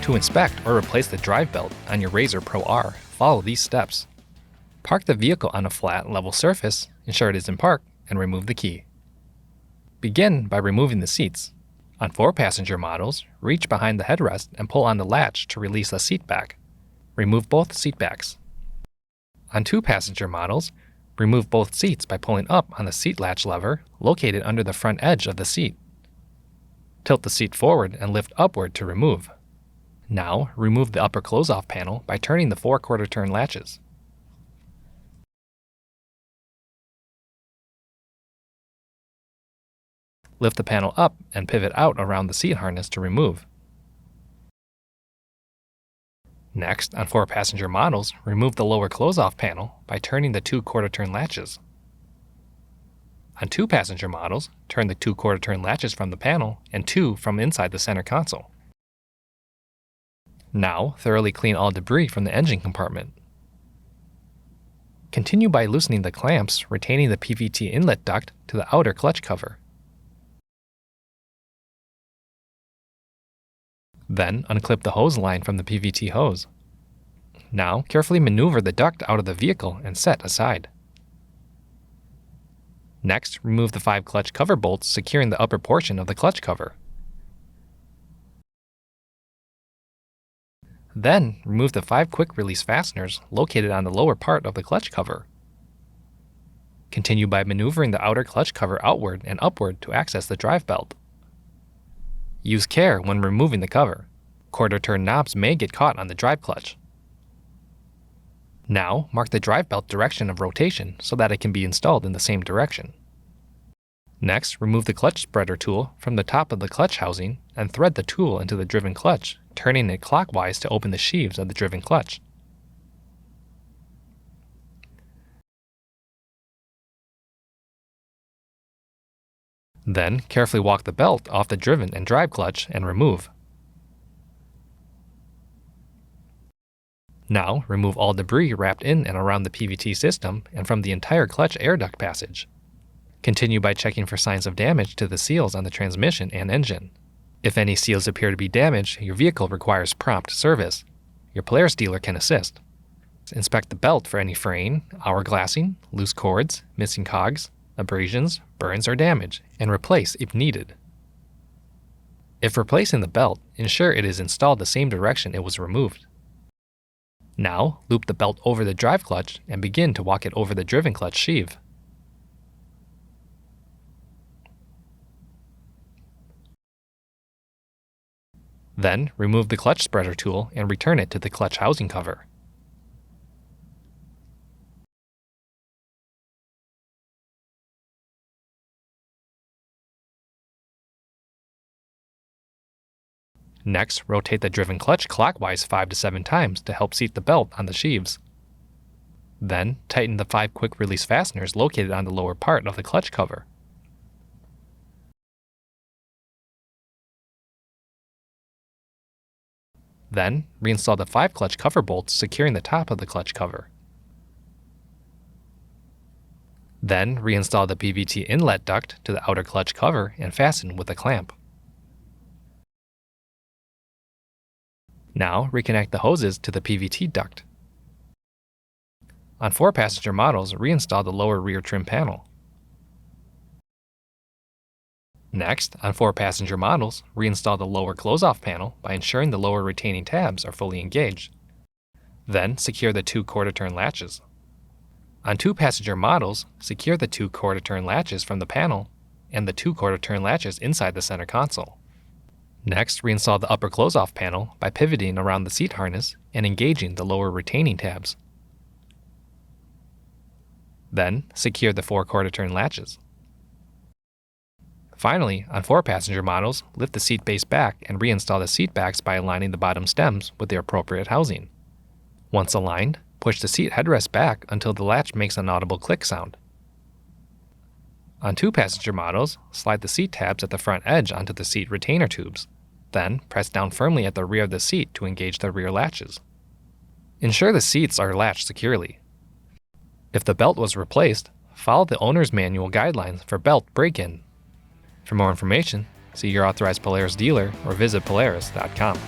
To inspect or replace the drive belt on your RZR Pro R, follow these steps. Park the vehicle on a flat, level surface, ensure it is in park, and remove the key. Begin by removing the seats. On 4-passenger models, reach behind the headrest and pull on the latch to release the seat back. Remove both seat backs. On 2-passenger models, remove both seats by pulling up on the seat latch lever located under the front edge of the seat. Tilt the seat forward and lift upward to remove. Now, remove the upper close-off panel by turning the 4/4 turn latches. Lift the panel up and pivot out around the seat harness to remove. Next, on 4-passenger models, remove the lower close-off panel by turning the 2/4 turn latches. On 2-passenger models, turn the 2/4 turn latches from the panel and 2 from inside the center console. Now, thoroughly clean all debris from the engine compartment. Continue by loosening the clamps retaining the PVT inlet duct to the outer clutch cover. Then, unclip the hose line from the PVT hose. Now, carefully maneuver the duct out of the vehicle and set aside. Next, remove the 5 clutch cover bolts securing the upper portion of the clutch cover. Then, remove the 5 quick-release fasteners located on the lower part of the clutch cover. Continue by maneuvering the outer clutch cover outward and upward to access the drive belt. Use care when removing the cover. 1/4 turn knobs may get caught on the drive clutch. Now, mark the drive belt direction of rotation so that it can be installed in the same direction. Next, remove the clutch spreader tool from the top of the clutch housing and thread the tool into the driven clutch, turning it clockwise to open the sheaves of the driven clutch. Then, carefully walk the belt off the driven and drive clutch and remove. Now, remove all debris wrapped in and around the PVT system and from the entire clutch air duct passage. Continue by checking for signs of damage to the seals on the transmission and engine. If any seals appear to be damaged, your vehicle requires prompt service. Your Polaris dealer can assist. Inspect the belt for any fraying, hourglassing, loose cords, missing cogs, abrasions, burns, or damage, and replace if needed. If replacing the belt, ensure it is installed the same direction it was removed. Now, loop the belt over the drive clutch and begin to walk it over the driven clutch sheave. Then, remove the clutch spreader tool and return it to the clutch housing cover. Next, rotate the driven clutch clockwise 5 to 7 times to help seat the belt on the sheaves. Then, tighten the 5 quick-release fasteners located on the lower part of the clutch cover. Then, reinstall the 5 clutch cover bolts securing the top of the clutch cover. Then, reinstall the PVT inlet duct to the outer clutch cover and fasten with a clamp. Now, reconnect the hoses to the PVT duct. On 4-passenger models, reinstall the lower rear trim panel. Next, on 4-passenger models, reinstall the lower close-off panel by ensuring the lower retaining tabs are fully engaged. Then, secure the 2/4 turn latches. On 2-passenger models, secure the 2/4 turn latches from the panel and the 2/4 turn latches inside the center console. Next, reinstall the upper close-off panel by pivoting around the seat harness and engaging the lower retaining tabs. Then, secure the 4/4 turn latches. Finally, on 4-passenger models, lift the seat base back and reinstall the seat backs by aligning the bottom stems with their appropriate housing. Once aligned, push the seat headrest back until the latch makes an audible click sound. On 2-passenger models, slide the seat tabs at the front edge onto the seat retainer tubes. Then, press down firmly at the rear of the seat to engage the rear latches. Ensure the seats are latched securely. If the belt was replaced, follow the owner's manual guidelines for belt break-in. For more information, see your authorized Polaris dealer or visit Polaris.com.